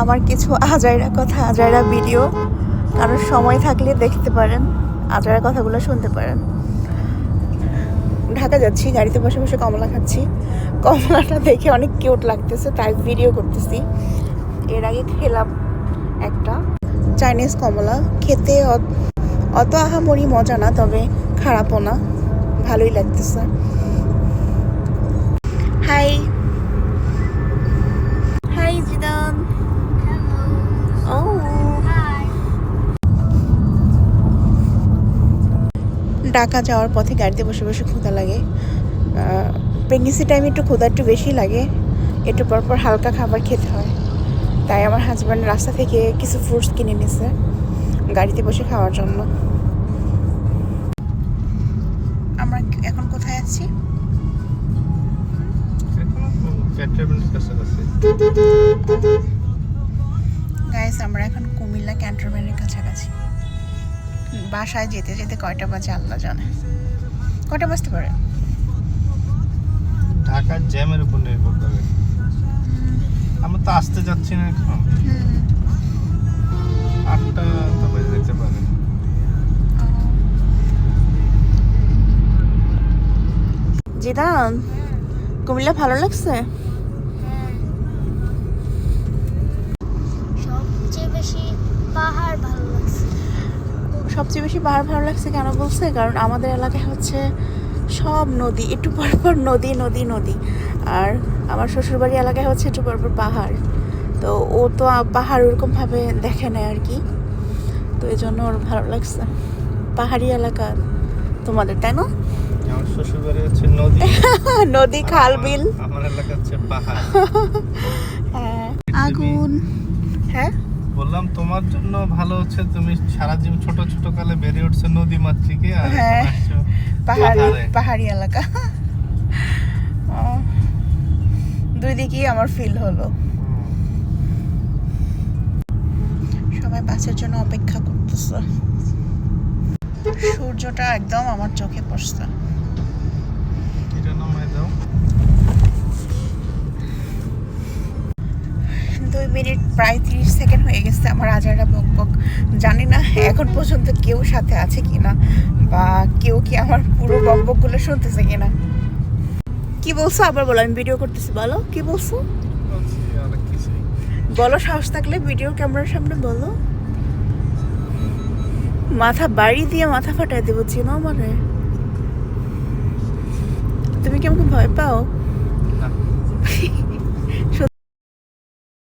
আমার কিছু আজাইরা কথা, আজাইরা ভিডিও, কারোর সময় থাকলে দেখতে পারেন, আজাইরা কথাগুলো শুনতে পারেন। ঢাকা যাচ্ছি, গাড়িতে বসে বসে কমলা খাচ্ছি। কমলাটা দেখে অনেক কিউট লাগতেছে, তাই ভিডিও করতেছি। এর আগে খেলাম একটা চাইনিজ কমলা, খেতে অত আহামরি মজা না, তবে খারাপও না, ভালোই লাগতেছে। Hi hi Zidan. ও ঢাকা যাওয়ার পথে গাড়িতে বসে বসে ক্ষুধা লাগে। প্রেগনেন্সি টাইমে একটু ক্ষুধা একটু বেশি লাগে, একটু পরপর হালকা খাবার খেতে হয়। তাই আমার হাজব্যান্ড রাস্তা থেকে কিছু ফ্রুটস কিনে নিছে গাড়িতে বসে খাওয়ার জন্য। আমরা এখন কোথায় আছি? গাইস, আমরা এখন কুমিল্লা ক্যান্টনমেন্টের কাছাকাছি। বাসায় যেতে যেতে কয়টা বাজে আল্লাহ জানে। কয়টা বাজতে পারে? ঢাকার জ্যামের উপর নির্ভর করে। আমরা তো আসতে যাচ্ছি না এখন, 8টা তো বেজে যেতে পারে। জিদান, কুমিল্লা ভালো লাগছে? সবচেয়ে বেশি পাহাড় ভালো লাগছে। সবচেয়ে বেশি পাহাড় ভালো লাগছে কেন বলছে? কারণ আমাদের এলাকায় হচ্ছে সব নদী, একটু পরপর নদী নদী নদী, আর আমার শ্বশুরবাড়ি এলাকায় হচ্ছে একটু পরপর পাহাড়। তো ও তো পাহাড় ওরকমভাবে দেখে নেয় আর কি, তো এই জন্য ওর ভালো লাগছে। পাহাড়ি এলাকা তোমাদের, তাই না? আমার শ্বশুরবাড়ি হচ্ছে নদী, নদী খাল বিল। আমার এলাকা হচ্ছে পাহাড়। হ্যাঁ, আগুন। হ্যাঁ, বললাম তোমার জন্য ভালো হচ্ছে তুমি সারা জীবন ছোট ছোট কালে বেড়ে উঠছো নদী মাতৃকে, আর হ্যাঁ, এখন আসছো পাহাড়ি পাহাড়ে। পাহাড়ি এলাকা। দুই দিকেই আমার ফিল হলো। সবাই বাসের জন্য অপেক্ষা করতেছে। সূর্যটা একদম আমার চোখে পড়ছে। এটা নামাই দাও। 2 মিনিট প্রায় 30 সেকেন্ড হয়ে গেছে আমার আজারা বক বক। জানি না এখন পর্যন্ত কেউ সাথে আছে কিনা, বা কেউ কি আমার পুরো বক বকগুলো শুনতেছে কিনা। কি বলছো? আবার বলো, আমি ভিডিও করতেছি। বলো কি বলছো, বলছি আর কিছুই। বলো, সাহস থাকলে ভিডিও ক্যামেরার সামনে বলো। মাথা বাড়ি দিয়ে মাথা ফাটাই দেবো, চিনো আমারে? তুমি কি আমাকে ভয় পাও?